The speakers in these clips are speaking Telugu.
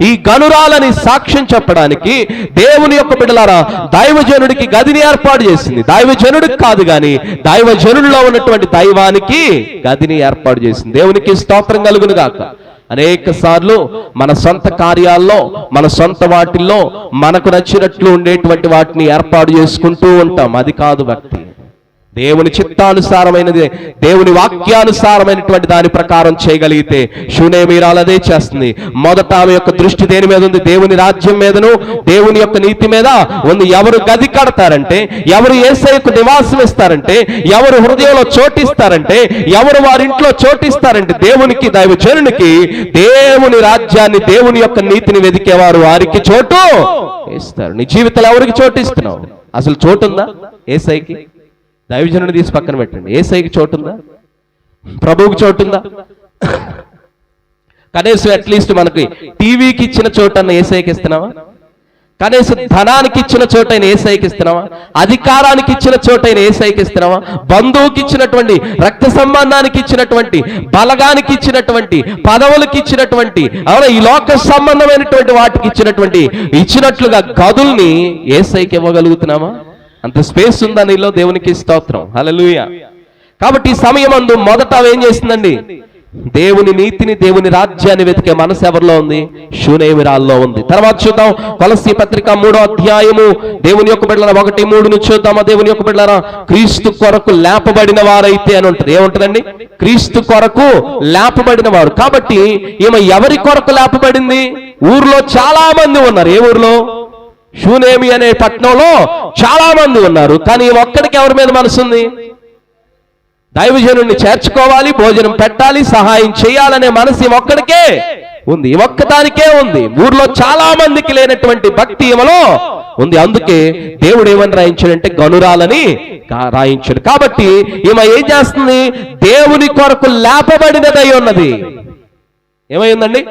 ఈ గనురాలని సాక్ష్యం చెప్పడానికి దేవుని యొక్క బిడ్డలారా దైవజనుడికి గదిని ఏర్పాటు చేసింది. దైవజనుడికి కాదు గాని దైవజనుడిలో ఉన్నటువంటి దైవానికి గదిని ఏర్పాటు చేసింది. దేవునికి స్తోత్రం కలుగును గాక. అనేక సార్లు మన సొంత కార్యాల్లో, మన సొంత వాటిల్లో మనకు నచ్చినట్లు ఉండేటువంటి వాటిని ఏర్పాటు చేసుకుంటూ ఉంటాం. అది కాదు భక్తి. దేవుని చిత్తానుసారమైనది, దేవుని వాక్యానుసారమైనటువంటి దాని ప్రకారం చేయగలిగితే షూనేమీరాలు అదే చేస్తుంది. మొదట ఆమె యొక్క దృష్టి దేని మీద ఉంది? దేవుని రాజ్యం మీదను దేవుని యొక్క నీతి మీద ఉంది. ఎవరు గది కడతారంటే, ఎవరు యేసయ్యకు నివాసం ఇస్తారంటే, ఎవరు హృదయంలో చోటిస్తారంటే, ఎవరు వారింట్లో చోటిస్తారంటే దేవునికి, దైవజనునికి దేవుని రాజ్యాన్ని, దేవుని యొక్క నీతిని వెదికేవారు వారికి చోటు ఇస్తారు. నీ జీవితంలో ఎవరికి చోటు ఇస్తున్నావు? అసలు చోటు ఉందా యేసయ్యకి? దైవజనుడిని తీసి పక్కన పెట్టండి. యేసయ్యకి చోటుందా? ప్రభువుకి చోటుందా? కనీసం అట్లీస్ట్ మనకి టీవీకి ఇచ్చిన చోటన్న యేసయ్యకి ఇస్తున్నావా? కనీసం ధనానికి ఇచ్చిన చోటైన యేసయ్యకి ఇస్తున్నావా? అధికారానికి ఇచ్చిన చోటైన యేసయ్యకి ఇస్తున్నావా? బంధువుకి ఇచ్చినటువంటి, రక్త సంబంధానికి ఇచ్చినటువంటి, బలగానికి ఇచ్చినటువంటి, పదవులకి ఇచ్చినటువంటి, అవునా, ఈ లోక సంబంధమైనటువంటి వాటికి ఇచ్చినట్లుగా గదుల్ని యేసయ్యకి ఇవ్వగలుగుతున్నావా? అంత స్పేస్ ఉందా నీలో? దేవునికి స్తోత్రం, హల్లెలూయా. కాబట్టి ఈ సమయమందు మొదట ఏం చేసిందండి? దేవుని నీతిని, దేవుని రాజ్యాన్ని వెతికే మనసు ఎవరిలో ఉంది? షూనేమీరాల్లో ఉంది. తర్వాత చూద్దాం కొలస్సీ పత్రిక 3వ అధ్యాయము దేవుని యొక్క బిడ్డలారా 1:3 చూద్దామా. దేవుని యొక్క బిడ్డలారా క్రీస్తు కొరకు లేపబడిన వారైతే అని ఉంటుంది. ఏముంటుందండి? క్రీస్తు కొరకు లేపబడిన వారు. కాబట్టి ఈమె ఎవరి కొరకు లేపబడింది? ఊర్లో చాలా మంది ఉన్నారు. ఏ ఊర్లో? షూనేమి అనే పట్టణంలో చాలా మంది ఉన్నారు. కానీ ఒక్కడికి ఎవరి మీద మనసుంది? దైవజనుడిని చేర్చుకోవాలి, భోజనం పెట్టాలి, సహాయం చేయాలనే మనసు ఒక్కడికే ఉంది. ఒక్కదానికే ఉంది. ఊర్లో చాలా మందికి లేనటువంటి భక్తి ఈమెలో ఉంది. అందుకే దేవుడు ఏమని రాయించాడంటే గనురాలని రాయించాడు. కాబట్టి ఈమె ఏం చేస్తుంది? దేవుని కొరకు లేపబడినదై ఉన్నది. ఏమైందండి?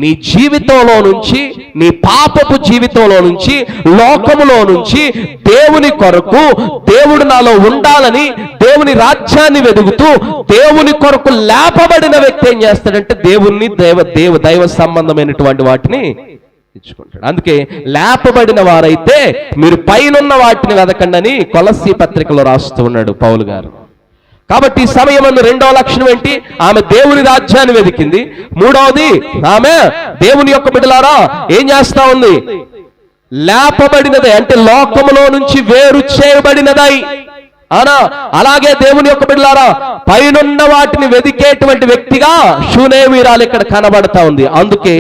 నీ జీవితంలో నుంచి, నీ పాపపు జీవితంలో నుంచి, లోకములో నుంచి దేవుని కొరకు, దేవుడు నాలో ఉండాలని దేవుని రాజ్యాన్ని వెదుగుతూ దేవుని కొరకు లేపబడిన వ్యక్తి ఏం చేస్తాడంటే దేవుణ్ణి, దైవ సంబంధమైనటువంటి వాటిని ఇచ్చుకుంటాడు. అందుకే లేపబడిన వారైతే మీరు పైనున్న వాటిని వెదకండి అని కొలస్సీ పత్రికలో రాస్తూ ఉన్నాడు పౌలు గారు. కాబట్టి ఈ సమయమందు రెండవ లక్షణం ఏంటి? ఆమె దేవుని రాజ్యాన్ని వెతికింది. మూడవది, ఆమె దేవుని యొక్క బిడ్డలారా ఏం చేస్తా ఉంది? లేపబడినదే, అంటే లోకములో నుంచి వేరు చేయబడినదై. అవునా? అలాగే దేవుని యొక్క బిడ్డలారా పైనున్న వాటిని వెతికేటువంటి వ్యక్తిగా షూనేమీరాలు ఇక్కడ కనబడతా ఉంది. అందుకే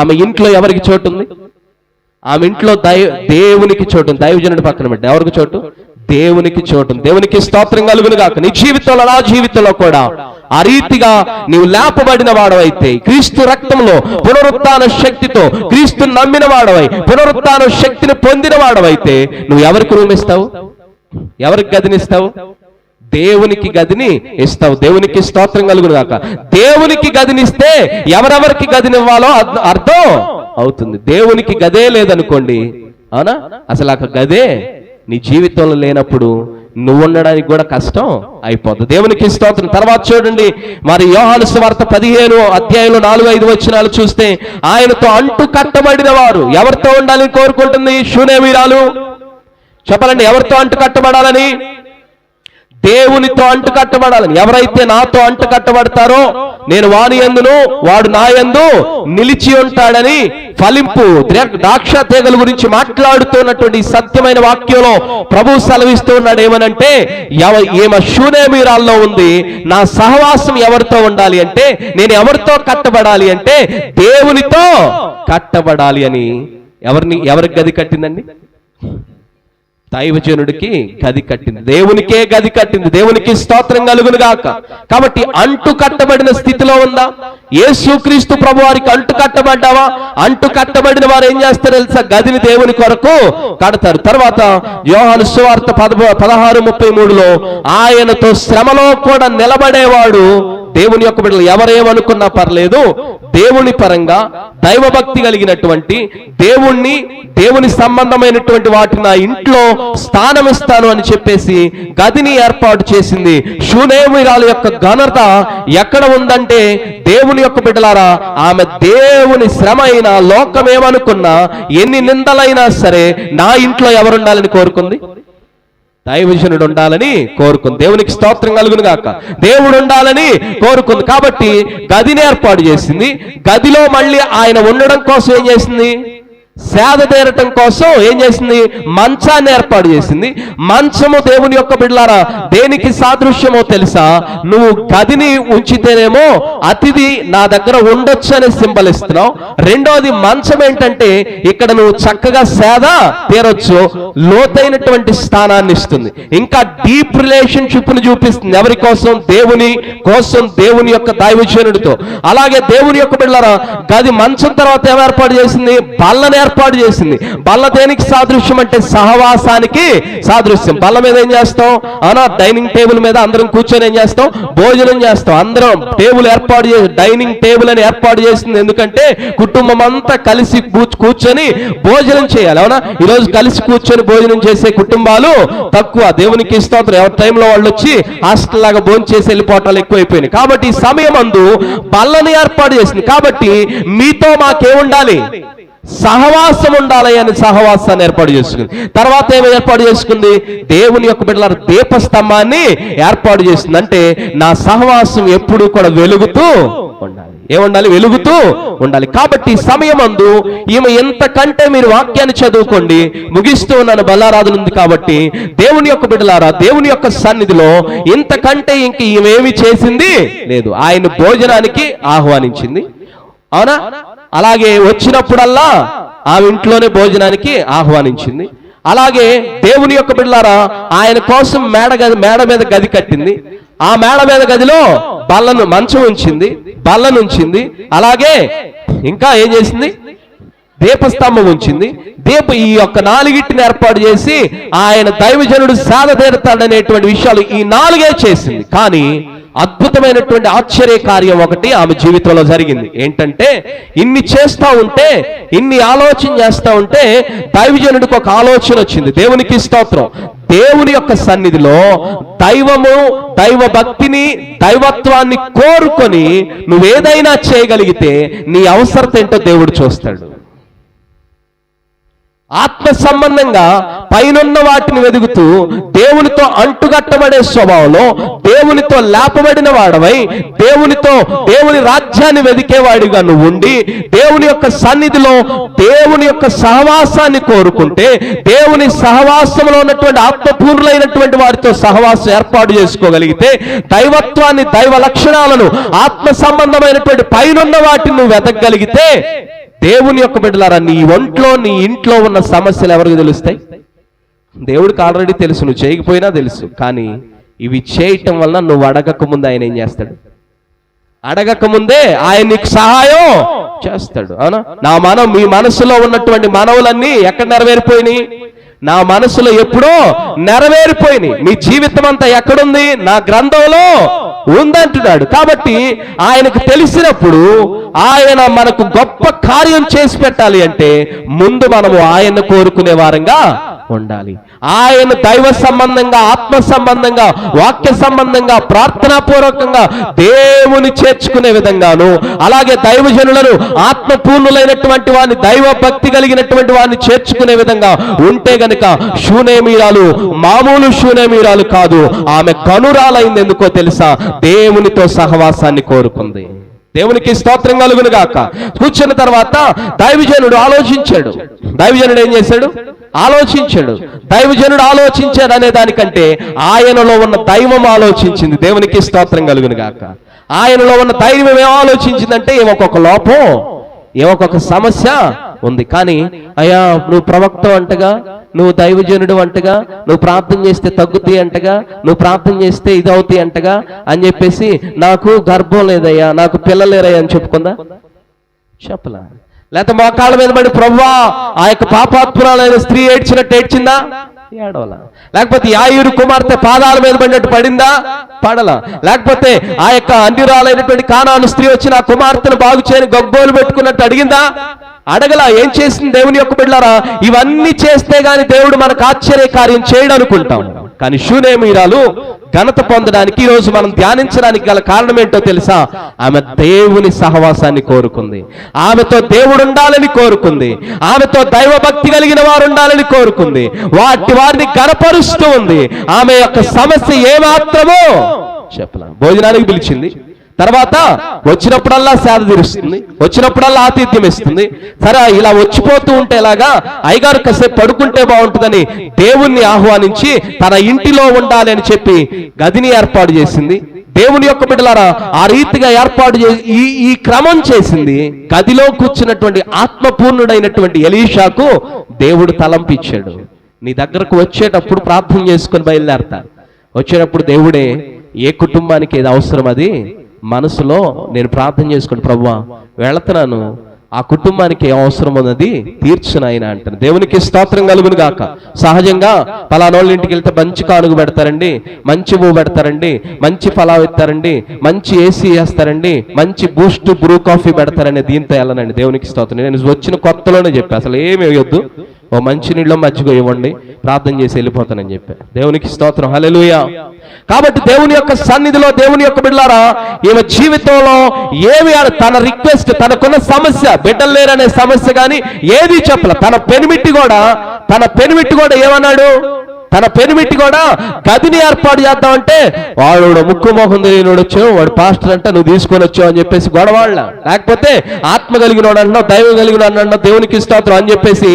ఆమె ఇంట్లో ఎవరికి చోటు ఉంది? ఆమె ఇంట్లో దేవునికి చోటు ఉంది. దైవజనుడి పక్కన పెట్టి ఎవరికి చోటు? దేవునికి చోటు. దేవునికి స్తోత్రం కలుగును గాక. నీ జీవితంలో, నా జీవితంలో కూడా ఆ రీతిగా నీవు లేపబడిన వాడవైతే, క్రీస్తు రక్తంలో పునరుత్థాన శక్తితో క్రీస్తు నమ్మిన వాడవై, పునరుత్థాన శక్తిని పొందిన వాడవైతే నువ్వు ఎవరికి రూమ్ ఇస్తావు? ఎవరికి గదినిస్తావు? దేవునికి గదిని ఇస్తావు. దేవునికి స్తోత్రం కలుగును గాక. దేవునికి గదినిస్తే ఎవరెవరికి గదినివ్వాలో అర్థం అవుతుంది. దేవునికి గదే లేదనుకోండి, అవునా, అసలు ఆ గదే నీ జీవితంలో లేనప్పుడు నువ్వు ఉండడానికి కూడా కష్టం అయిపోతుంది. దేవునికి స్తోత్రం. తర్వాత చూడండి, మరి యోహాను సువార్త 15వ అధ్యాయంలో 4-5 వచనాలు చూస్తే ఆయనతో అంటు కట్టబడిన వారు ఎవరితో ఉండాలని కోరుకుంటుంది షూనేమీరాలు? చెప్పాలండి, ఎవరితో అంటు కట్టబడాలని? దేవునితో అంటు కట్టబడాలని. ఎవరైతే నాతో అంటు కట్టబడతారో నేను వాని యందును వాడు నా యందు నిలిచి ఉంటాడని ఫలింపు ద్రాక్ష తీగల గురించి మాట్లాడుతున్నటువంటి సత్యమైన వాక్యంలో ప్రభు సెలవిస్తూ ఉన్నాడు. ఏమనంటే ఈమె షూనేమీరాల్లో ఉంది. నా సహవాసం ఎవరితో ఉండాలి అంటే, నేను ఎవరితో కట్టబడాలి అంటే దేవునితో కట్టబడాలి అని. ఎవరికి గది కట్టిందండి? దైవజనుడికి గది కట్టింది. దేవునికే గది కట్టింది. దేవునికి స్తోత్రం కలుగును గాక. కాబట్టి అంటు కట్టబడిన స్థితిలో ఉందా? యేసుక్రీస్తు ప్రభు వారికి అంటు కట్టబడ్డావా? అంటు కట్టబడిన వారు ఏం చేస్తారు తెలుసా? గదిని దేవుని కొరకు కడతారు. తర్వాత యోహాను సువార్త 16:33లో ఆయనతో శ్రమలో కూడా నిలబడేవాడు దేవుని యొక్క బిడ్డలు ఎవరేమనుకున్నా పర్లేదు, దేవుని పరంగా దైవభక్తి కలిగినటువంటి దేవుని సంబంధమైనటువంటి వాటిని నా ఇంట్లో స్థానం ఇస్తాను అని చెప్పేసి గదిని ఏర్పాటు చేసింది. షూనేమీరాలు యొక్క ఘనత ఎక్కడ ఉందంటే, దేవుని యొక్క బిడ్డలారా, ఆమె దేవుని శ్రమ అయినా లోకమేమనుకున్నా ఎన్ని నిందలైనా సరే నా ఇంట్లో ఎవరుండాలని కోరుకుంది? దైవజనుడు ఉండాలని కోరుకుంది. దేవునికి స్తోత్రం కలుగును గాక. దేవుడు ఉండాలని కోరుకుంది. కాబట్టి గదిని ఏర్పాటు చేసింది. గదిలో మళ్ళీ ఆయన ఉండడం కోసం ఏం చేసింది? సేద తీరటం కోసం ఏం చేసింది? మంచాన్ని ఏర్పాటు చేసింది. మంచము దేవుని యొక్క బిడ్డలారా దేనికి సాదృశ్యమో తెలుసా? నువ్వు గదిని ఉంచితేనేమో అతిథి నా దగ్గర ఉండొచ్చు అనే సింబల్ ఇస్తున్నావు. రెండోది మంచం ఏంటంటే ఇక్కడ నువ్వు చక్కగా సేద తీరొచ్చు, లోతైనటువంటి స్థానాన్ని ఇస్తుంది. ఇంకా డీప్ రిలేషన్షిప్ ను చూపిస్తుంది. ఎవరి కోసం? దేవుని కోసం, దేవుని యొక్క దైవజనుడితో. అలాగే దేవుని యొక్క బిడ్డలారా గది మంచం తర్వాత ఏం ఏర్పాటు చేసింది? బల్లని ఏర్పాటు చేసింది. బల్ల దేనికి సాదృశ్యం అంటే సహవాసానికి సాదృశ్యం. బల్ల మీద ఏం చేస్తాం? డైనింగ్ టేబుల్ మీద అందరం కూర్చొని ఏం చేస్తాం? భోజనం చేస్తాం. అందరం టేబుల్ ఏర్పాటు చేసి డైనింగ్ టేబుల్ అని ఏర్పాటు చేసింది. ఎందుకంటే కుటుంబం అంతా కలిసి కూర్చొని భోజనం చేయాలి. అవునా? ఈరోజు కలిసి కూర్చొని భోజనం చేసే కుటుంబాలు తక్కువ. దేవునికి స్తోత్రం. ఎవరి టైంలో వాళ్ళు వచ్చి హాస్టల్ లాగా భోజనం చేసి వెళ్ళిపోవటాలు ఎక్కువైపోయినాయి. కాబట్టి ఈ సమయం అందు బల్లని ఏర్పాటు చేసింది. కాబట్టి మీతో మాకేముండాలి? సహవాసం ఉండాలి అని సహవాసాన్ని ఏర్పాటు చేసుకుంది. తర్వాత ఏమి ఏర్పాటు చేసుకుంది? దేవుని యొక్క బిడ్డల దీపస్తంభాన్ని ఏర్పాటు చేసింది. అంటే నా సహవాసం ఎప్పుడూ కూడా వెలుగుతూ ఉండాలి. ఏముండాలి? వెలుగుతూ ఉండాలి. కాబట్టి సమయమందు ఈమె ఎంతకంటే మీరు వాక్యాన్ని చదువుకోండి. ముగిస్తూ ఉన్నాను, బల్లారాధన ఉంది కాబట్టి. దేవుని యొక్క బిడ్డలారా దేవుని యొక్క సన్నిధిలో ఇంతకంటే ఇంక ఈమె చేసింది లేదు. ఆయన భోజనానికి ఆహ్వానించింది. అవునా? అలాగే వచ్చినప్పుడల్లా ఆమె ఇంట్లోనే భోజనానికి ఆహ్వానించింది. అలాగే దేవుని యొక్క బిడ్డలారా ఆయన కోసం మేడ మీద గది కట్టింది. ఆ మేడ మీద గదిలో మంచం ఉంచింది, బల్లను ఉంచింది. అలాగే ఇంకా ఏం చేసింది? దీపస్తంభం ఉంచింది. ఈ యొక్క నాలుగిటిని ఏర్పాటు చేసి ఆయన దైవజనుడు సేద తీరతాడనేటువంటి విషయాలు ఈ నాలుగే చేసింది. కానీ అద్భుతమైనటువంటి ఆశ్చర్య కార్యం ఒకటి ఆమె జీవితంలో జరిగింది. ఏంటంటే ఇన్ని చేస్తా ఉంటే, ఇన్ని ఆలోచన చేస్తా ఉంటే దైవజనుడికి ఒక ఆలోచన వచ్చింది. దేవునికి స్తోత్రం. దేవుని యొక్క సన్నిధిలో దైవ భక్తిని, దైవత్వాన్ని కోరుకొని నువ్వేదైనా చేయగలిగితే నీ అవసరత ఏంటో దేవుడు చూస్తాడు. ఆత్మ సంబంధంగా పైనున్న వాటిని వెదుగుతూ దేవునితో అంటుగట్టబడే స్వభావంలో, దేవునితో లేపబడిన వాడవై, దేవుని రాజ్యాన్ని వెదికేవాడిగా నువ్వు ఉండి, దేవుని యొక్క సన్నిధిలో దేవుని యొక్క సహవాసాన్ని కోరుకుంటే, దేవుని సహవాసంలో ఉన్నటువంటి ఆత్మపూర్ణులైనటువంటి వారితో సహవాసం ఏర్పాటు చేసుకోగలిగితే, దైవత్వాన్ని, దైవ లక్షణాలను, ఆత్మ సంబంధమైనటువంటి పైనున్న వాటిని నువ్వు వెతకగలిగితే, దేవుని యొక్క బిడ్డలారా నీ ఇంట్లో ఉన్న సమస్యలు ఎవరికి తెలుస్తాయి? దేవుడికి ఆల్రెడీ తెలుసు, నువ్వు చేయకపోయినా తెలుసు. కానీ ఇవి చేయటం వల్ల నువ్వు అడగక ముందు ఆయన ఏం చేస్తాడు? అడగక ముందే ఆయన నీకు సహాయం చేస్తాడు. అవునా? మీ మనసులో ఉన్నటువంటి మనవులన్నీ ఎక్కడ నెరవేరిపోయినాయి? నా మనసులో ఎప్పుడో నెరవేరిపోయినాయి. మీ జీవితం అంతా ఎక్కడుంది? నా గ్రంథంలో ఉందంటున్నాడు. కాబట్టి ఆయనకు తెలిసినప్పుడు ఆయన మనకు గొప్ప కార్యం చేసి పెట్టాలి అంటే ముందు మనము ఆయన కోరుకునే వారంగా ఉండాలి. ఆయన దైవ సంబంధంగా, ఆత్మ సంబంధంగా, వాక్య సంబంధంగా, ప్రార్థనాపూర్వకంగా దేవుని చేర్చుకునే విధంగాను, అలాగే దైవజనులను, ఆత్మపూర్ణులైనటువంటి వారిని, దైవ భక్తి కలిగినటువంటి వారిని చేర్చుకునే విధంగా ఉంటే గనుక షూనేమీరాలు మామూలు షూనేమీరాలు కాదు. ఆమె కనురాలైంది. ఎందుకో తెలుసా? దేవునితో సహవాసాన్ని కోరుకుంది. దేవునికి స్తోత్రం కలుగును గాక. కూర్చున్న తర్వాత దైవజనుడు ఆలోచించాడు. దైవజనుడు ఏం చేశాడు? ఆలోచించాడు. దైవజనుడు ఆలోచించాడు అనే దానికంటే ఆయనలో ఉన్న దైవం ఆలోచించింది. దేవునికి స్తోత్రం కలుగును గాక. ఆయనలో ఉన్న దైవం ఏం ఆలోచించిందంటే ఏమొక లోపం, ఏమొక సమస్య ఉంది. కానీ అయ్యా నువ్వు ప్రవక్త అంటగా, నువ్వు దైవజనుడు అంటగా, నువ్వు ప్రార్థన చేస్తే తగ్గుతాయి అంటగా, నువ్వు ప్రార్థన చేస్తే ఇది అవుతాయి అంటగా అని చెప్పేసి నాకు గర్భం లేదయ్యా, నాకు పిల్లలేరయ్యా అని చెప్పుకుందా? చెప్పలా. లేకపోతే మోకాళ్ళ మీద పడి ప్రభువా ఆ యొక్క పాపాత్మురాలైన స్త్రీ ఏడ్చినట్టు ఏడ్చిందా? ఏడవలా. లేకపోతే యాయిరు కుమార్తె పాదాల మీద పడినట్టు పడిందా? పడలా. లేకపోతే ఆ యొక్క అన్యురాలైనటువంటి కానాను స్త్రీ వచ్చి నా కుమార్తెను బాగు చేయని గొగ్గోలు పెట్టుకున్నట్టు అడిగిందా? అడగలా. ఏం చేసింది దేవుని యొక్క బిడ్డలారా? ఇవన్నీ చేస్తే గాని దేవుడు మనకు ఆశ్చర్య కార్యం చేయడం అనుకుంటాం. కానీ షూనేమీరాలు ఘనత పొందడానికి ఈ రోజు మనం ధ్యానించడానికి గల కారణం ఏంటో తెలుసా? ఆమె దేవుని సహవాసాన్ని కోరుకుంది. ఆమెతో దేవుడు ఉండాలని కోరుకుంది. ఆమెతో దైవ భక్తి కలిగిన వారు ఉండాలని కోరుకుంది. వారిని గనపరుస్తూ ఉంది. ఆమె యొక్క సమస్య ఏమాత్రమో చెప్పలా. భోజనానికి పిలిచింది. తర్వాత వచ్చినప్పుడల్లా సేద తీరుస్తుంది, వచ్చినప్పుడల్లా ఆతిథ్యం ఇస్తుంది. సరే ఇలా వచ్చిపోతూ ఉంటే ఎలాగా, అయ్యగారు కాసేపు పడుకుంటే బాగుంటుందని దేవుణ్ణి ఆహ్వానించి తన ఇంటిలో ఉండాలి అని చెప్పి గదిని ఏర్పాటు చేసింది. దేవుని యొక్క బిడ్డలారా, ఆ రీతిగా ఏర్పాటు చేసి ఈ క్రమం చేసింది. గదిలో కూర్చున్నటువంటి ఆత్మపూర్ణుడైనటువంటి ఎలీషాకు దేవుడు తలంపిచ్చాడు. నీ దగ్గరకు వచ్చేటప్పుడు ప్రార్థన చేసుకొని బయలుదేరతారు. వచ్చేటప్పుడు దేవుడే ఏ కుటుంబానికి ఏది అవసరం అది మనసులో నేను ప్రార్థన చేసుకుని ప్రభువా వెళుతున్నాను, ఆ కుటుంబానికి ఏం అవసరం ఉన్నది తీర్చును ఆయన అంటాను. దేవునికి స్తోత్రం కలుగును గాక. సహజంగా పలానోళ్ళ ఇంటికి వెళ్తే మంచి కానుగు పెడతారండి, మంచి పువ్వు పెడతారండి, మంచి ఫలావ్ ఇస్తారండి, మంచి ఏసీ వేస్తారండి, మంచి బూస్ట్ బ్రూ కాఫీ పెడతారండి. దీంతో వెళ్ళనండి. దేవునికి స్తోత్రం. నేను వచ్చిన కొత్తలోనే చెప్పా అసలు ఏమి వేయొద్దు, ఓ మంచి నీళ్ళు మజ్జిగ ఇవ్వండి, ప్రార్థన చేసి వెళ్ళిపోతానని చెప్పా. దేవునికి స్తోత్రం. హల్లెలూయా. కాబట్టి దేవుని యొక్క సన్నిధిలో దేవుని యొక్క బిడ్డలారా, ఈమె జీవితంలో ఏమి తన రిక్వెస్ట్, తనకున్న సమస్య, బిడ్డలు లేరనే సమస్య కానీ ఏది చెప్పలే. తన పెనిమిట్టి కూడా ఏమన్నాడు? తన పెనిమిట్టి కూడా గదిని ఏర్పాటు చేద్దామంటే వాడు ముక్కు మొహం తెలియనోడు వచ్చావు, వాడు పాస్టర్ అంటే నువ్వు తీసుకొని వచ్చావు అని చెప్పేసి గొడవాళ్ళ. లేకపోతే ఆత్మ కలిగినోడు అంటున్నావు, దైవం కలిగినోడు అంటున్నావు, దేవునికి స్తోత్రం అని చెప్పేసి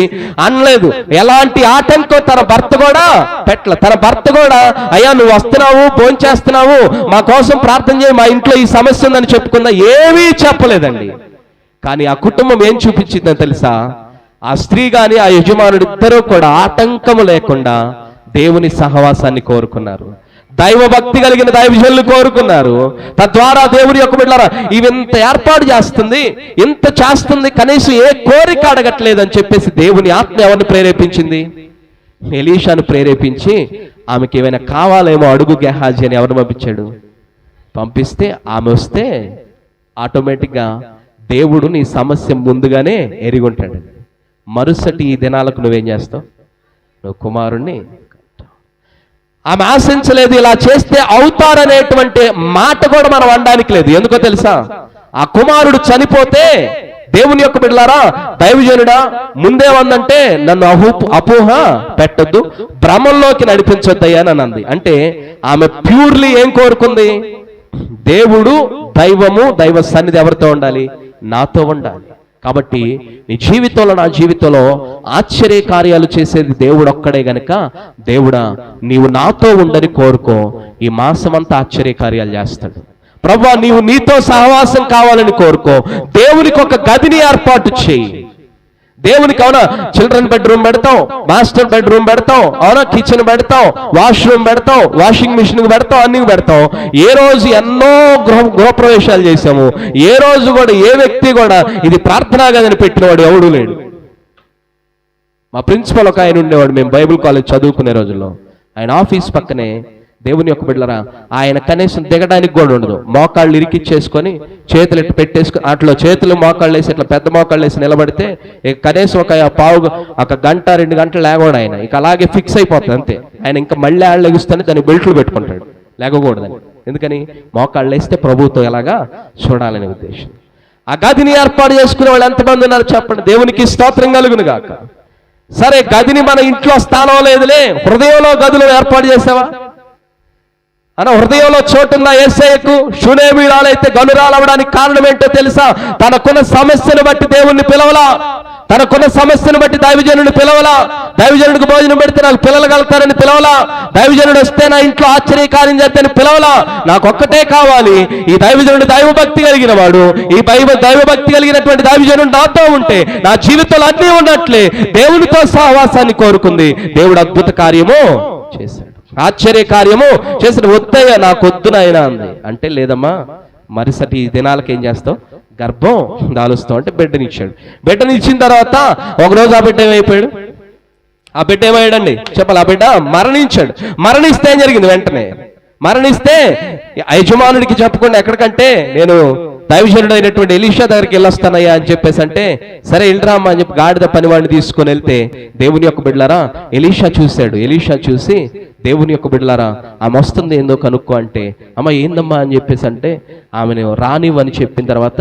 అనలేదు. ఎలాంటి ఆటంకం తన భర్త కూడా పెట్టల. తన భర్త కూడా అయ్యా నువ్వు వస్తున్నావు, భోంచేస్తున్నావు, మా కోసం ప్రార్థన చేయి, మా ఇంట్లో ఈ సమస్య ఉందని చెప్పుకుందా, ఏమీ చెప్పలేదండి. కానీ ఆ కుటుంబం ఏం చూపించిందని తెలుసా? ఆ స్త్రీ గాని ఆ యజమానుడు ఇద్దరూ కూడా ఆటంకము లేకుండా దేవుని సహవాసాన్ని కోరుకున్నారు. దైవ భక్తి కలిగిన దైవజనులు కోరుకున్నారు. తద్వారా దేవుని యొక్క బిడ్డలారా, ఇవి ఇంత ఏర్పాటు చేస్తుంది, ఇంత చేస్తుంది, కనీసం ఏ కోరిక అడగట్లేదు అని చెప్పేసి దేవుని ఆత్మ ఎవరిని ప్రేరేపించింది? ఎలీషాను ప్రేరేపించి ఆమెకి ఏమైనా కావాలేమో అడుగు గెహాజీ అని ఎవరిని పంపించాడు? పంపిస్తే ఆమె వస్తే ఆటోమేటిక్గా దేవుడు నీ సమస్య ముందుగానే ఎరిగుంటాడు. మరుసటి ఈ దినాలకు నువ్వేం చేస్తావు? నువ్వు కుమారుణ్ణి. ఆమె ఆశించలేదు ఇలా చేస్తే అవుతారనేటువంటి మాట కూడా మనం అనడానికి లేదు. ఎందుకో తెలుసా? ఆ కుమారుడు చనిపోతే దేవుని యొక్క బిడ్డలారా, దైవజనుడా ముందేమందంటే నన్ను అపోహ పెట్టొద్దు, భ్రమంలోకి నడిపించొద్దయ్యా అని అంది. అంటే ఆమె ప్యూర్లీ ఏం కోరుకుంది? దేవుడు, దైవము, దైవ సన్నిధి ఎవరితో ఉండాలి? నాతో ఉండాలి. కాబట్టి నీ జీవితంలో, నా జీవితంలో ఆశ్చర్య కార్యాలు చేసేది దేవుడు ఒక్కడే గనక, దేవుడా నీవు నాతో ఉండని కోరుకో, ఈ మాసమంతా ఆశ్చర్య కార్యాలు చేస్తాడు. ప్రభువా నీవు నీతో సహవాసం కావాలని కోరుకో, దేవునికి ఒక గదిని ఏర్పాటు చేయి. దేవునికి అవునా చిల్డ్రన్ బెడ్రూమ్ పెడతాం, మాస్టర్ బెడ్రూమ్ పెడతాం, అవునా కిచెన్ పెడతాం, వాష్రూమ్ పెడతాం, వాషింగ్ మిషన్ పెడతాం, అన్ని పెడతాం. ఏ రోజు ఎన్నో గృహప్రవేశాలు చేశాము, ఏ రోజు కూడా ఏ వ్యక్తి కూడా ఇది ప్రార్థనా గదిని పెట్టినవాడు ఎవడూ లేడు. మా ప్రిన్సిపల్ ఒక ఆయన ఉండేవాడు, మేము బైబిల్ కాలేజ్ చదువుకునే రోజుల్లో. ఆయన ఆఫీస్ పక్కనే దేవుని యొక్క బిడ్డలారా, ఆయన కనీసం దిగడానికి కూడా ఉండదు. మోకాళ్ళు ఇరికిచ్చేసుకొని చేతులు ఇట్లా పెట్టేసుకొని, అట్లా చేతులు మోకాళ్ళు వేసి ఇట్లా పెద్ద మోకాళ్ళు వేసి నిలబడితే కనీసం ఒక గంట 2 గంటలు లేకూడదు. ఆయన ఇక అలాగే ఫిక్స్ అయిపోతుంది అంతే. ఆయన ఇంకా మళ్ళీ ఆళ్ళు లెగుస్తానే దాన్ని బెల్ట్లు పెట్టుకుంటాడు, లేకకూడదని. ఎందుకని? మోకాళ్ళు వేస్తే ప్రభువుతో ఎలాగా చూడాలనే ఉద్దేశం. ఆ గదిని ఏర్పాటు చేసుకునే వాళ్ళు ఎంతమంది ఉన్నారు చెప్పండి? దేవునికి స్తోత్రం కలుగును గాక. సరే, గదిని మన ఇంట్లో స్థానం లేదులే, హృదయంలో గదులు ఏర్పాటు చేసావా? అన్న హృదయంలో చోటున్న యేసయ్యకు షూనేమీరాలైతే గనురాలవడానికి కారణం ఏంటో తెలుసా? తనకున్న సమస్యను బట్టి దేవుణ్ణి పిలవలా, తనకున్న సమస్యను బట్టి దైవజనుడిని పిలవలా, దైవజనుడికి భోజనం పెడితే నాకు పిల్లలు కలుగుతారని పిలవలా, దైవజనుడు వస్తే నా ఇంట్లో ఆశ్చర్యకార్యం చేస్తానని పిలవలా. నాకు ఒక్కటే కావాలి, ఈ దైవజనుడు దైవభక్తి కలిగిన వాడు, ఈ దైవభక్తి కలిగినటువంటి దైవజనుడు నాతో ఉంటే నా జీవితంలో అన్నీ ఉన్నట్లే. దేవునితో సహవాసాన్ని కోరుకుంది, దేవుడు అద్భుత కార్యము చేశాడు, ఆశ్చర్య కార్యము చేసిన. వద్దయ్యా నాకు వద్దునైనా అంది. అంటే లేదమ్మా, మరుసటి దినాలకు ఏం చేస్తావు? గర్భం దాలుస్తావు అంటే బిడ్డనిచ్చాడు. బిడ్డనిచ్చిన తర్వాత ఒకరోజు ఆ బిడ్డ ఏమైపోయాడు? ఆ బిడ్డ ఏమయ్యాడండి చెప్పాలి, ఆ బిడ్డ మరణించాడు. మరణిస్తే ఏం జరిగింది? వెంటనే మరణిస్తే యజమానుడికి చెప్పకుండా ఎక్కడికంటే నేను దైవజనుడు అయినటువంటి ఎలీషా దగ్గరికి వెళ్ళొస్తానయ్యా అని చెప్పేసి అంటే, సరే వెళ్ళరామ్మా అని చెప్పి గాడిద పనివాడిని తీసుకొని వెళ్తే, దేవుని యొక్క బిడ్డలారా ఎలీషా చూశాడు. ఎలీషా చూసి, దేవుని యొక్క బిడ్డలారా ఆమె వస్తుంది ఏందో కనుక్కో అంటే, అమ్మ ఏందమ్మా అని చెప్పేసి అంటే, ఆమెను రానివ్వని చెప్పిన తర్వాత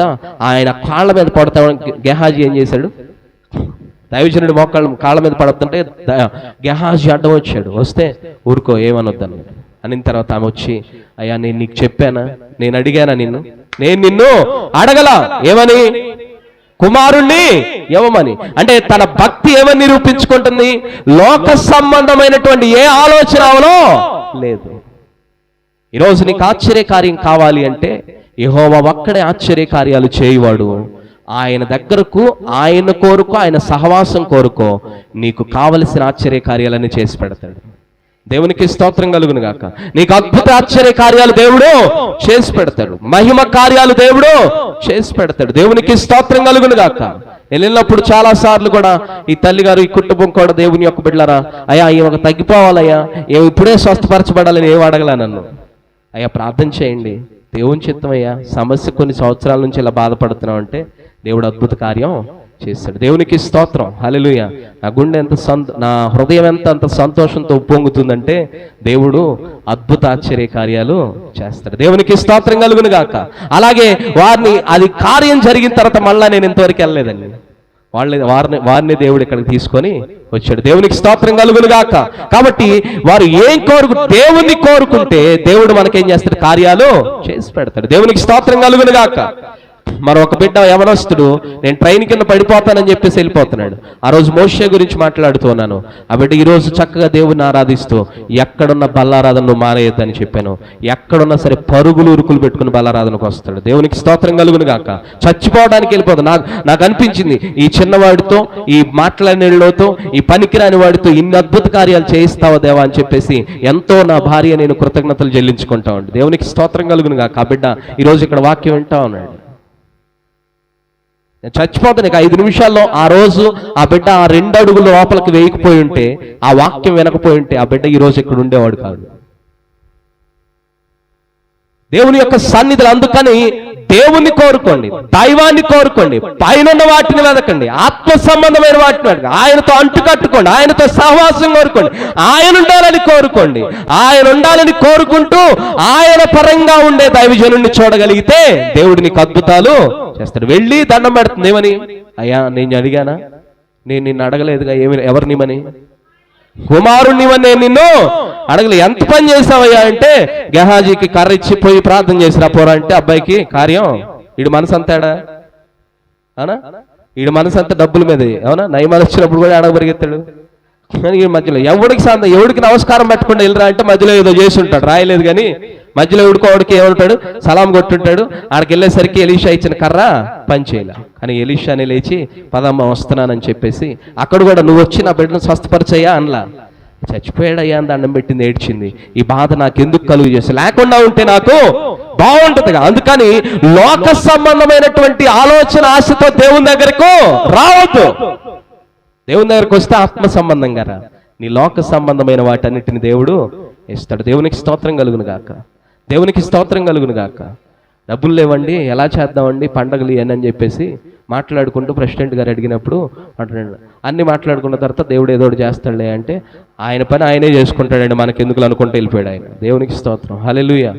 ఆయన కాళ్ళ మీద పడతా గెహాజీ ఏం చేశాడు? దైవజనుడి మోకాళ్ళ కాళ్ళ మీద పడుతుంటే గెహాజీ అడ్డం వచ్చాడు. వస్తే ఊరుకో ఏమనొద్దని అనిన తర్వాత ఆమె వచ్చి, అయ్యా నేను నీకు చెప్పానా, నేను అడిగానా నేను నిన్ను అడగలా ఏమని? కుమారుణ్ణి ఇవ్వమని. అంటే తన భక్తి ఏమని నిరూపించుకుంటుంది? లోక సంబంధమైనటువంటి ఏ ఆలోచనలో లేదు. ఈరోజు నీకు ఆశ్చర్యకార్యం కావాలి అంటే యెహోవా ఒక్కడే ఆశ్చర్యకార్యాలు చేయువాడు. ఆయన దగ్గరకు, ఆయన కోరుకో, ఆయన సహవాసం కోరుకో, నీకు కావలసిన ఆశ్చర్యకార్యాలన్నీ చేసి పెడతాడు. దేవునికి స్తోత్రం కలుగును గాక. నీకు అద్భుత ఆశ్చర్య కార్యాలు దేవుడు చేసి పెడతాడు. మహిమ కార్యాలు దేవుడు చేసి పెడతాడు. దేవునికి స్తోత్రం కలుగును గాక. నేను వెళ్ళినప్పుడు చాలా సార్లు కూడా ఈ తల్లిగారు, ఈ కుటుంబం కూడా దేవుని యొక్క బిడ్డలారా, అయ్యా ఈమె తగ్గిపోవాలయ్యా, ఏమి ఇప్పుడే స్వస్థపరచబడాలని ఏం అడగలా నన్ను. అయ్యా ప్రార్థన చేయండి, దేవుని చిత్తమయ్యా, సమస్య కొన్ని సంవత్సరాల నుంచి ఇలా బాధపడుతున్నావు అంటే దేవుడు అద్భుత కార్యం చేశాడు. దేవునికి స్తోత్రం, హల్లెలూయా. నా గుండె నా హృదయం అంత సంతోషంతో ఉప్పొంగుతుందంటే దేవుడు అద్భుత ఆశ్చర్య కార్యాలు చేస్తాడు. దేవునికి స్తోత్రం కలుగును గాక. అలాగే వారిని అది కార్యం జరిగిన తర్వాత మళ్ళా నేను ఇంతవరకు వెళ్ళలేదండి. వారిని దేవుడు ఇక్కడికి తీసుకొని వచ్చాడు. దేవునికి స్తోత్రం కలుగును గాక. కాబట్టి వారు దేవుణ్ణి కోరుకుంటే దేవుడు మనకేం చేస్తాడు? కార్యాలు చేసి పెడతాడు. దేవునికి స్తోత్రం కలుగును గాక. మరొక బిడ్డ యవనస్తుడు, నేను ట్రైన్ కింద పడిపోతానని చెప్పేసి వెళ్ళిపోతున్నాడు. ఆ రోజు మోషే గురించి మాట్లాడుతున్నాను. ఆ బిడ్డ ఈ రోజు చక్కగా దేవుని ఆరాధిస్తూ, ఎక్కడున్న బల్లారాధనను మానేయద్దని చెప్పాను. ఎక్కడున్నా సరే పరుగులు ఉరుకులు పెట్టుకుని బల్లారాధనకు వస్తాడు. దేవునికి స్తోత్రం కలుగును గాక. చచ్చిపోవడానికి వెళ్ళిపోతాడు. నాకు అనిపించింది, ఈ చిన్నవాడితో, ఈ మాట్లాడినతో, ఈ పనికిరాని వాడితో ఇన్ని అద్భుత కార్యాలు చేయిస్తావా దేవా అని చెప్పేసి ఎంతో నా భార్య నేను కృతజ్ఞతలు చెల్లించుకుంటా ఉండి. దేవునికి స్తోత్రం కలుగును గాక. ఆ బిడ్డ ఈరోజు ఇక్కడ వాక్యం వింటా ఉన్నాడు. నేను చచ్చిపోతాను ఇక 5 నిమిషాల్లో. ఆ రోజు ఆ బిడ్డ ఆ 2 అడుగులు లోపలికి వేయకపోయి ఉంటే, ఆ వాక్యం వినకపోయి ఉంటే, ఆ బిడ్డ ఈ రోజు ఇక్కడ ఉండేవాడు కాదు. దేవుని యొక్క సన్నిధులు. అందుకని దేవుణ్ణి కోరుకోండి, దైవాన్ని కోరుకోండి, పైన వాటిని వెదకండి, ఆత్మ సంబంధమైన వాటిని వెదకండి, ఆయనతో అంటు కట్టుకోండి, ఆయనతో సహవాసం కోరుకోండి, ఆయన ఉండాలని కోరుకోండి. ఆయన ఉండాలని కోరుకుంటూ ఆయన పరంగా ఉండే దైవజనుడిని చూడగలిగితే దేవుడు నీకు అద్భుతాలు చేస్తాడు. వెళ్ళి దండం పెడుతుంది. ఏమని? అయ్యా నేను అడిగానా? నేను నిన్ను అడగలేదుగా. ఎవరినిమని? కుమారుణ్ణివని నేను నిన్ను అడగలే. ఎంత పని చేసావయ్యా అంటే, గెహాజీకి కర్ర ఇచ్చిపోయి ప్రార్థన చేసిరా పోరా అంటే అబ్బాయికి కార్యం. వీడి మనసు అంతాడా? అవునా? వీడి మనసు అంతా డబ్బుల మీదే. అవునా? నయమాలు వచ్చినప్పుడు కూడా అడగ పరిగెత్తాడు. మధ్యలో ఎవడికి నమస్కారం పెట్టకుండా వెళ్ళరా అంటే మధ్యలో ఏదో చేసి ఉంటాడు, రాయలేదు కానీ మధ్యలో ఎవడికి ఏమంటాడు? సలాం కొట్టుంటాడు. ఆడికి వెళ్ళేసరికి ఎలీషా ఇచ్చిన కర్ర పని చేయాల. కానీ ఎలీషాని లేచి పదమ్మ వస్తున్నానని చెప్పేసి, అక్కడ కూడా నువ్వు వచ్చి నా బిడ్డను స్వస్థపరిచయ్యా అనలా. చచ్చిపోయాడయ్యా అని దండం పెట్టింది, ఏడ్చింది. ఈ బాధ నాకెందుకు కలుగు చేసి, లేకుండా ఉంటే నాకు బాగుంటుందిగా. అందుకని లోక సంబంధమైనటువంటి ఆలోచన ఆశతో దేవుని దగ్గరకు రావద్దు. దేవుని దగ్గరకు వస్తే ఆత్మ సంబంధంగా రా. నీ లోక సంబంధమైన వాటన్నిటిని దేవుడు ఇస్తాడు. దేవునికి స్తోత్రం కలుగును గాక. దేవునికి స్తోత్రం కలుగును గాక. డబ్బులు లేవండి, ఎలా చేద్దామండి పండగలు ఇవన్నీ అని చెప్పేసి మాట్లాడుకుంటూ ప్రెసిడెంట్ గారు అడిగినప్పుడు అన్ని మాట్లాడుకున్న తర్వాత దేవుడు ఏదో చేస్తాడులే అంటే, ఆయన పని ఆయనే చేసుకుంటాడండి, మనకెందుకు అనుకుంటూ వెళ్ళిపోయాడు ఆయన. దేవునికి స్తోత్రం, హల్లెలూయా.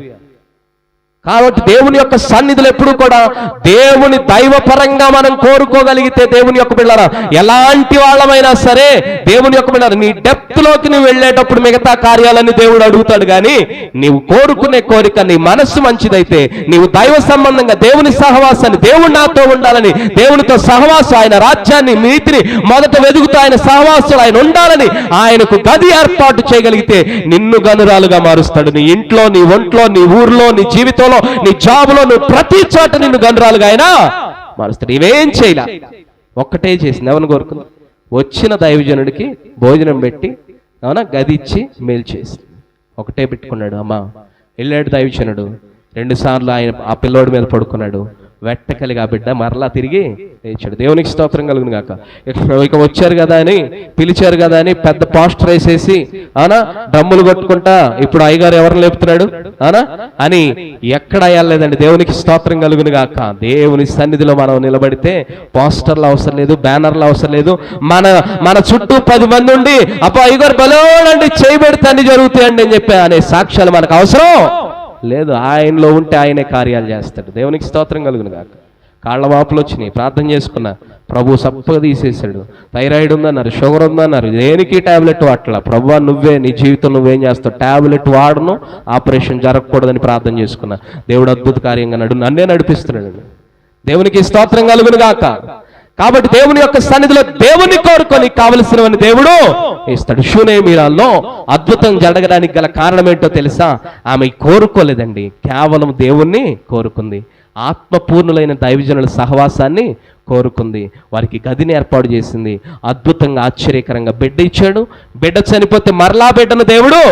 కాబట్టి దేవుని యొక్క సన్నిధులు ఎప్పుడు కూడా దేవుని దైవపరంగా మనం కోరుకోగలిగితే, దేవుని యొక్క బిడ్డలారా ఎలాంటి వాళ్ళమైనా సరే దేవుని యొక్క బిడ్డలారా నీ డెప్త్ లోకి నువ్వు వెళ్ళేటప్పుడు మిగతా కార్యాలన్నీ దేవుడు అడుగుతాడు. కానీ నీవు కోరుకునే కోరిక, నీ మనస్సు మంచిదైతే, నీవు దైవ సంబంధంగా దేవుని సహవాసాన్ని, దేవుడు నాతో ఉండాలని, దేవునితో సహవాసం, ఆయన రాజ్యాన్ని, నీతిని మొదట వెతుకుతూ ఆయన సహవాసం ఆయన ఉండాలని ఆయనకు గది ఏర్పాటు చేయగలిగితే నిన్ను గనురాలుగా మారుస్తాడు. నీ ఇంట్లో, నీ ఒంట్లో, నీ ఊర్లో, నీ జీవితంలో, నీ జాబులో, నువ్వు ప్రతి చోట నిన్ను గనురాలుగా ఆయన మారుస్తాడు. ఇవేం చేయలే, ఒక్కటే చేసింది. ఎవరిని కోరుకుంది? వచ్చిన దైవజనుడికి భోజనం పెట్టి, అవునా, గది ఇచ్చి మేలు చేసి ఒకటే పెట్టుకున్నాడు. అమ్మా వెళ్ళాడు దైవజనుడు, 2 సార్లు ఆయన ఆ పిల్లోడి మీద పడుకున్నాడు. వెట్టకలిగా బిడ్డ మరలా తిరిగి లేచాడు. దేవునికి స్తోత్రం కలుగును గాక. ఇక వచ్చారు కదా అని, పిలిచారు కదా అని పెద్ద పోస్టర్ వేసేసి ఆనా డ్రమ్ములు కొట్టుకుంటా ఇప్పుడు అయ్యగారు ఎవరు లేపుతున్నాడు ఆనా అని ఎక్కడ అయ్యాలేదండి. దేవునికి స్తోత్రం కలుగును గాక. దేవుని సన్నిధిలో మనం నిలబడితే పోస్టర్లు అవసరం లేదు, బ్యానర్లు అవసరం లేదు. మన చుట్టూ 10 మంది ఉండి అయ్యగారు బలోనండి చేయబెడితే అన్ని జరుగుతాయండి అని చెప్పి అనే సాక్ష్యాలు మనకు అవసరం లేదు. ఆయనలో ఉంటే ఆయనే కార్యాలు చేస్తాడు. దేవునికి స్తోత్రం కలుగును గాక. కాళ్ళ వాపులు వచ్చినాయి, ప్రార్థన చేసుకున్నా, ప్రభు సప్పగా తీసేశాడు. థైరాయిడ్ ఉందన్నారు, షుగర్ ఉందన్నారు, దేనికి టాబ్లెట్ వాడలా. ప్రభు నువ్వే నీ జీవితం నువ్వేం చేస్తావు, టాబ్లెట్ వాడను, ఆపరేషన్ జరగకూడదని ప్రార్థన చేసుకున్నా. దేవుడు అద్భుత కార్యంగా నన్నే నడిపిస్తున్నాడు. దేవునికి స్తోత్రం కలుగును గాక. కాబట్టి దేవుని యొక్క సన్నిధిలో దేవుని కోరుకొని కావలసినవని దేవుడు ఇస్తాడు. షూనేమీరాల్లో అద్భుతం జరగడానికి గల కారణం ఏంటో తెలుసా? ఆమె కోరుకోలేదండి, కేవలం దేవుణ్ణి కోరుకుంది. ఆత్మపూర్ణులైన దైవజనుల సహవాసాన్ని కోరుకుంది. వారికి గదిని ఏర్పాటు చేసింది. అద్భుతంగా ఆశ్చర్యకరంగా బిడ్డ ఇచ్చాడు. బిడ్డ చనిపోతే మరలా బిడ్డను దేవుడు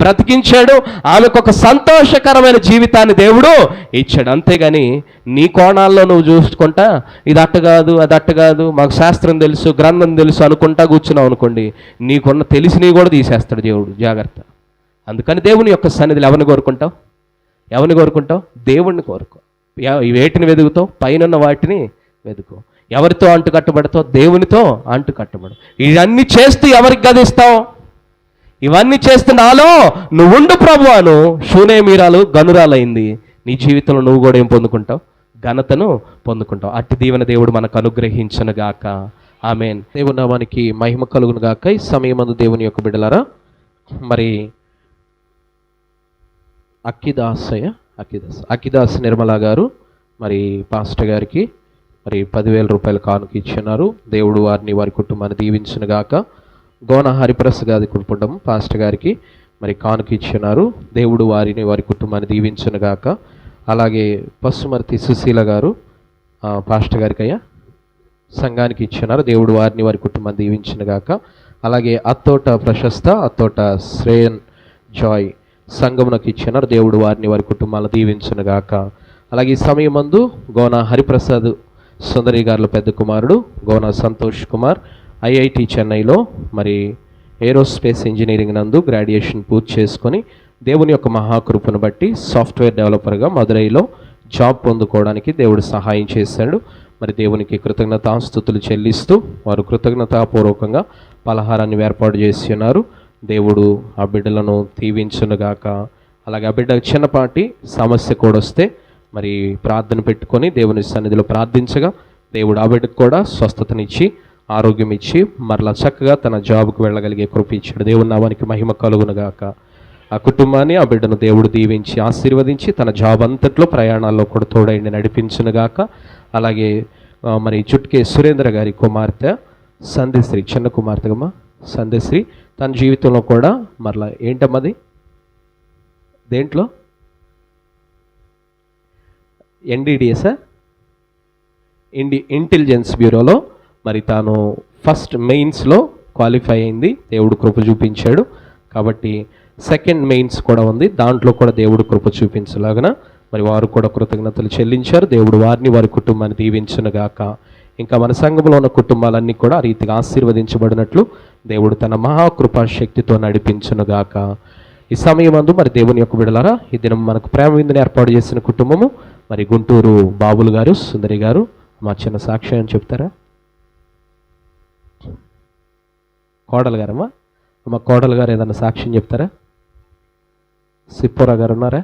బ్రతికించాడు. ఆమెకు ఒక సంతోషకరమైన జీవితాన్ని దేవుడు ఇచ్చాడు. అంతేగాని నీ కోణాల్లో నువ్వు చూసుకుంటా ఇది అట్ట కాదు, అది అట్ట కాదు, మాకు శాస్త్రం తెలుసు, గ్రంథం తెలుసు అనుకుంటా కూర్చున్నావు అనుకోండి, నీకున్న తెలిసినవి కూడా తీసేస్తాడు దేవుడు. జాగ్రత్త. అందుకని దేవుని యొక్క సన్నిధిలో ఎవరిని కోరుకుంటావు? ఎవరిని కోరుకుంటావు? దేవుణ్ణి కోరుకో. వేటిని వెతుకుతావు? పైన వాటిని వెతుకో. ఎవరితో అంటు కట్టబడతావు? దేవునితో అంటు కట్టబడు. ఇవన్నీ చేస్తూ ఎవరికి గదిస్తావు? ఇవన్నీ చేస్తే నాలో నువ్వుండు ప్రభువాను. షూనేమీరాలు గనురాలైంది. నీ జీవితంలో నువ్వు కూడా ఏం పొందుకుంటావు? ఘనతను పొందుకుంటావు. అట్టి దీవెన దేవుడు మనకు అనుగ్రహించును గాక. ఆమేన్. దేవుని నామానికి మహిమ కలుగును గాక. ఈ సమయమందు దేవుని యొక్క బిడ్డలారా, మరి అక్కిదాస్ నిర్మలా గారు మరి పాస్టర్ గారికి మరి 10,000 రూపాయలు కానుక ఇచ్చినారు. దేవుడు వారిని వారి కుటుంబాన్ని దీవించును గాక. గోన హరిప్రసాద్ గారి కుటుంబం పాస్టర్ గారికి మరి కానుక ఇచ్చినారు. దేవుడు వారిని వారి కుటుంబాన్ని దీవించును గాక. అలాగే పసుమర్తి సుశీల గారు పాస్టర్ గారికి అయ్యా సంఘానికి ఇచ్చినారు. దేవుడు వారిని వారి కుటుంబాన్ని దీవించును గాక. అలాగే అత్తోట ప్రశస్త, అత్తోట శ్రేయన్ జాయ్ సంఘమునకు ఇచ్చినారు. దేవుడు వారిని వారి కుటుంబాలను దీవించును గాక. అలాగే ఈ సమయమందు గోన హరిప్రసాద్ సుందరి గారుల పెద్ద కుమారుడు గోన సంతోష్ కుమార్ ఐఐటి చెన్నైలో మరి ఏరోస్పేస్ ఇంజనీరింగ్ నందు గ్రాడ్యుయేషన్ పూర్తి చేసుకొని దేవుని యొక్క మహాకృపను బట్టి సాఫ్ట్వేర్ డెవలపర్గా మదురైలో జాబ్ పొందుకోవడానికి దేవుడు సహాయం చేశాడు. మరి దేవునికి కృతజ్ఞతాస్తుతులు చెల్లిస్తూ వారు కృతజ్ఞతాపూర్వకంగా పలహారాన్ని ఏర్పాటు చేసి ఉన్నారు. దేవుడు ఆ బిడ్డలను దీవించునుగాక. అలాగే ఆ బిడ్డ చిన్నపాటి సమస్య కూడా వస్తే మరి ప్రార్థన పెట్టుకొని దేవుని సన్నిధిలో ప్రార్థించగా దేవుడు ఆ బిడ్డకు కూడా స్వస్థతనిచ్చి ఆరోగ్యం ఇచ్చి మరలా చక్కగా తన జాబ్కు వెళ్ళగలిగే కృప ఇచ్చాడు. దేవుని నామానికి మహిమ కలుగునుగాక. ఆ కుటుంబాన్ని ఆ బిడ్డను దేవుడు దీవించి ఆశీర్వదించి తన జాబ్ అంతట్లో ప్రయాణాల్లో కూడా తోడైండి నడిపించునుగాక. అలాగే మరి చుట్కే సురేంద్ర గారి కుమార్తె సంధ్యశ్రీ, చిన్న కుమార్తెగమ్మ సంధ్యశ్రీ, తన జీవితంలో కూడా మరలా ఏంటమ్మది దేంట్లో NDDS ఇంటెలిజెన్స్ బ్యూరోలో మరి తాను ఫస్ట్ మెయిన్స్లో క్వాలిఫై అయింది. దేవుడు కృప చూపించాడు. కాబట్టి సెకండ్ మెయిన్స్ కూడా ఉంది, దాంట్లో కూడా దేవుడు కృప చూపించలాగన మరి వారు కూడా కృతజ్ఞతలు చెల్లించారు. దేవుడు వారిని వారి కుటుంబాన్ని దీవించునుగాక. ఇంకా మన సంఘంలో ఉన్న కుటుంబాలన్నీ కూడా ఆ రీతిగా ఆశీర్వదించబడినట్లు దేవుడు తన మహాకృపాశక్తితో నడిపించునుగాక. ఈ సమయమందు మరి దేవుని యొక్క బిడ్డలారా, ఈ దినం మనకు ప్రేమ విందుని ఏర్పాటు చేసిన కుటుంబము మరి గుంటూరు బాబులు గారు, సుందరి గారు. మా చిన్న సాక్ష్యం చెప్తారా? కోడలు గారమ్మా, మా కోడలు గారు ఏదన్నా సాక్ష్యం చెప్తారా? సిప్పోరా గారు ఉన్నారా?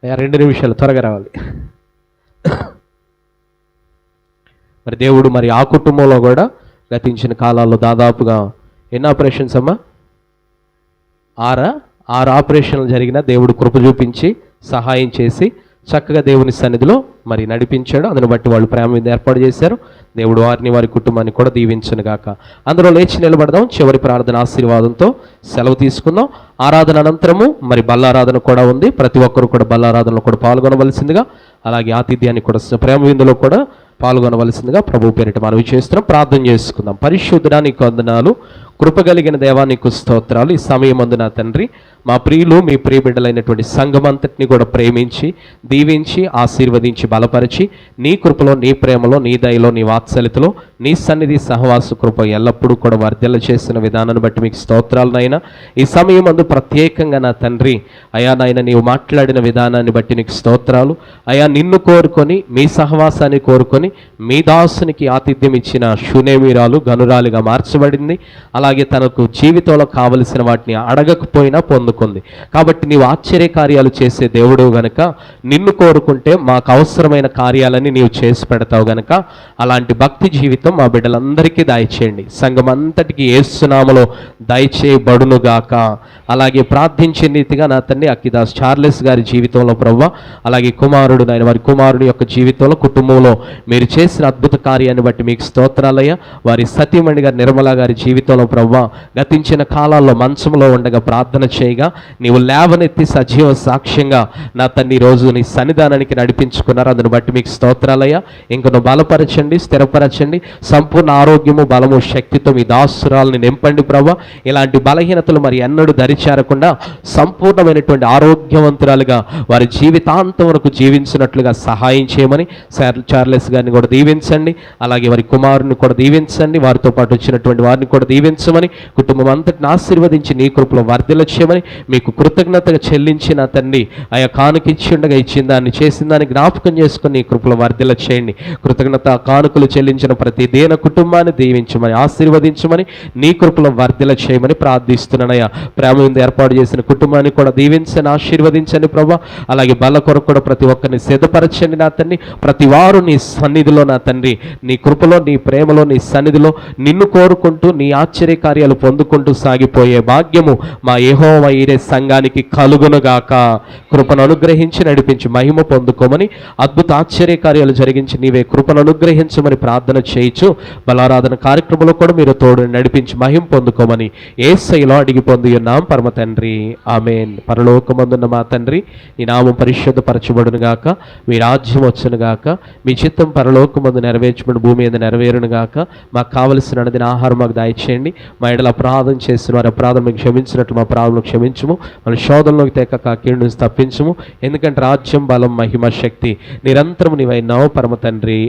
2 నిమిషాలు త్వరగా రావాలి. మరి దేవుడు మరి ఆ కుటుంబంలో కూడా గతించిన కాలాల్లో దాదాపుగా ఎన్ని ఆపరేషన్స్ అమ్మా? 6 ఆపరేషన్లు జరిగిన దేవుడు కృప చూపించి సహాయం చేసి చక్కగా దేవుని సన్నిధిలో మరి నడిపించాడు. అందుని బట్టి వాళ్ళు ప్రేమ మీద ఏర్పాటు చేశారు. దేవుడు వారిని వారి కుటుంబాన్ని కూడా దీవించునుగాక. అందరూ లేచి నిలబడదాం. చివరి ప్రార్థన ఆశీర్వాదంతో సెలవు తీసుకుందాం. ఆరాధన అనంతరము మరి బల్లారాధన కూడా ఉంది. ప్రతి ఒక్కరు కూడా బల్లారాధనలో కూడా పాల్గొనవలసిందిగా, అలాగే ఆతిథ్యాన్ని కూడా ప్రేమ విందులో కూడా పాల్గొనవలసిందిగా ప్రభు పేరిట మనవి చేస్తున్నాం. ప్రార్థన చేసుకుందాం. పరిశుద్ధుడా నీకు వందనాలు, కృపగలిగిన దేవా నీకు స్తోత్రాలు. ఈ సమయమందు నా తండ్రి మా ప్రియులు మీ ప్రియ బిడ్డలైనటువంటి సంఘమంతటిని కూడా ప్రేమించి దీవించి ఆశీర్వదించి బలపరిచి నీ కృపలో నీ ప్రేమలో నీ దయలో నీ వాత్సల్యతలో నీ సన్నిధి సహవాస కృప ఎల్లప్పుడూ కూడా వర్ధల చేసిన విధానాన్ని బట్టి మీకు స్తోత్రాలు నాయన. ఈ సమయమందు ప్రత్యేకంగా నా తండ్రి అయా నాయన నీవు మాట్లాడిన విధానాన్ని బట్టి నీకు స్తోత్రాలు. అయా నిన్ను కోరుకొని మీ సహవాసాన్ని కోరుకొని మీ దాసునికి ఆతిథ్యం ఇచ్చిన శూనేమీరాలు గనురాలిగా మార్చబడింది. అలాగే తనకు జీవితంలో కావలసిన వాటిని అడగకపోయినా పొందుకుంది. కాబట్టి నీవు ఆశ్చర్య కార్యాలు చేసే దేవుడు గనక నిన్ను కోరుకుంటే మాకు అవసరమైన కార్యాలని నీవు చేసి పెడతావు గనక అలాంటి భక్తి జీవితం మా బిడ్డలందరికీ దయచేయండి. సంఘం అంతటికి యేసునామములో దయచేయబడునుగాక. అలాగే ప్రార్థించే రీతిగా నా తండ్రి అక్కిదాస్ చార్లెస్ గారి జీవితంలో ప్రవ్వ, అలాగే కుమారుడు నాయన వారి కుమారుడి యొక్క జీవితంలో కుటుంబంలో మీరు చేసిన అద్భుత కార్యాన్ని బట్టి మీకు స్తోత్రాలయ్య. వారి సతీమణి గారి నిర్మల గారి జీవితంలో ప్రవ్వ గతించిన కాలాల్లో మంచంలో ఉండగా ప్రార్థన చేయగా నీవు లేవనెత్తి సజీవ సాక్ష్యంగా నా తండ్రి రోజు నీ సన్నిధానానికి నడిపించుకున్నారు. అందుని బట్టి మీకు స్తోత్రాలయ్య. ఇంకను బలపరచండి, స్థిరపరచండి. సంపూర్ణ ఆరోగ్యము బలము శక్తితో మీ దాసురాలని నింపండి ప్రవ్వ. ఇలాంటి బలహీనతలు మరి ఎన్నడూ దరిచేరకుండా సంపూర్ణమైనటువంటి ఆరోగ్యవంతురాలుగా వారి జీవితాంతం వరకు జీవించినట్లుగా సహాయం చేయమని చార్లెస్ గారిని కూడా దీవించండి. అలాగే వారి కుమారుని కూడా దీవించండి. వారితో పాటు వచ్చినటువంటి వారిని కూడా దీవించమని, కుటుంబం అంతటిని ఆశీర్వదించి నీ కృపలో వర్ధిల్ల చేయమని, మీకు కృతజ్ఞతగా చెల్లించిన తండ్రి ఆయా కానుకిచ్చి ఉండగా ఇచ్చిన దాన్ని చేసిన దాన్ని జ్ఞాపకం చేసుకుని నీ కృపలో వర్ధిల్ల చేయండి. కృతజ్ఞత కానుకలు చెల్లించిన ప్రతి దేన కుటుంబాన్ని దీవించమని ఆశీర్వదించమని నీ కృపలో వర్ధిల్ల చేయమని ప్రార్థిస్తున్నానయ్యా. ప్రేమ మీద ఏర్పాటు చేసిన కుటుంబాన్ని కూడా దీవించని ఆశీర్వదించండి ప్రభా. అలాగే బల కొరకు కూడా ప్రతి ఒక్కరిని సిద్ధపరచండి నా తండ్రి. ప్రతి వారు నీ సన్నిధిలో నా తండ్రి నీ కృపలో నీ ప్రేమలో నీ సన్నిధిలో నిన్ను కోరుకుంటూ నీ ఆశ్చర్య కార్యాలు పొందుకుంటూ సాగిపోయే భాగ్యము మా యెహోవా ఈరే సంఘానికి కలుగునుగాక. కృపను అనుగ్రహించి నడిపించి మహిమ పొందుకోమని, అద్భుత ఆశ్చర్య కార్యాలు జరిగించి నీవే కృపను అనుగ్రహించమని ప్రార్థన చేయించు. బలారాధన కార్యక్రమంలో కూడా మీరు తోడు నడిపించి మహిమ పొందుకోమని యేసయ్యలో అడిగి పొంది ఉన్నాం పరమ తండ్రి, ఆమేన్. పరలోకమందున్న మా తండ్రి, ఈ నామం పరిశుద్ధపరచబడును గాక, మీ రాజ్యం వచ్చును గాక, మీ చిత్తం పరలోకమందు నెరవేర్చబడి భూమి మీద నెరవేరును గాక. మాకు కావలసిన అన్నదిన ఆహారం మాకు దయచేయండి. మా ఎడల అపరాధం చేసిన వారి అపరాధం మీకు క్షమించినట్లు మా అపరాధములను క్షమించుము. మన శోధనలోకి తేక కీడు నుంచి తప్పించుము. ఎందుకంటే రాజ్యం బలం మహిమ శక్తి నిరంతరం నీవైనావు పరమ తండ్రి,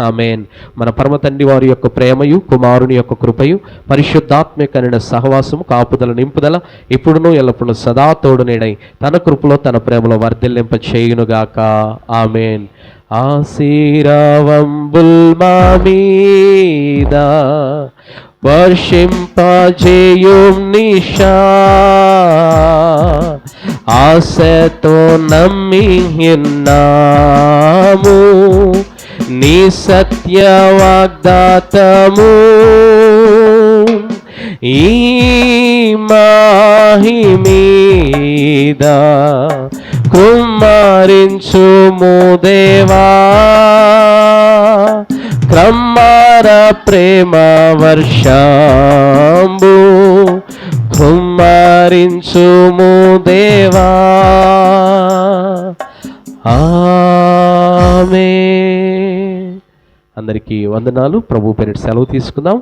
ఆమేన్. మన పరమ తండ్రి వారి యొక్క ప్రేమయు కుమారుని యొక్క కృపయు పరిశుద్ధాత్మకమైన సహవాసము కాపుదల నింపుదల ఇప్పుడును ఎల్లప్పుడూ సదా తోడు నీడై తన కృపలో తన ప్రేమలో వర్ధిల్లింప చేయునుగాక, ఆమేన్. ఆశీర్వాదంబుల్ మా మీద వర్షింపజేయుం నిశా, ఆశతో నమ్మియున్నాము నీ సత్య వాగ్దాతము. ఈ మాహి మీద కుమ్మరించుము దేవా, క్రమ్మర ప్రేమ వర్షంబు కుమ్మరించుము దేవా, ఆమేన్. అందరికీ వందనాలు. ప్రభు పేరిట సెలవు తీసుకుందాం.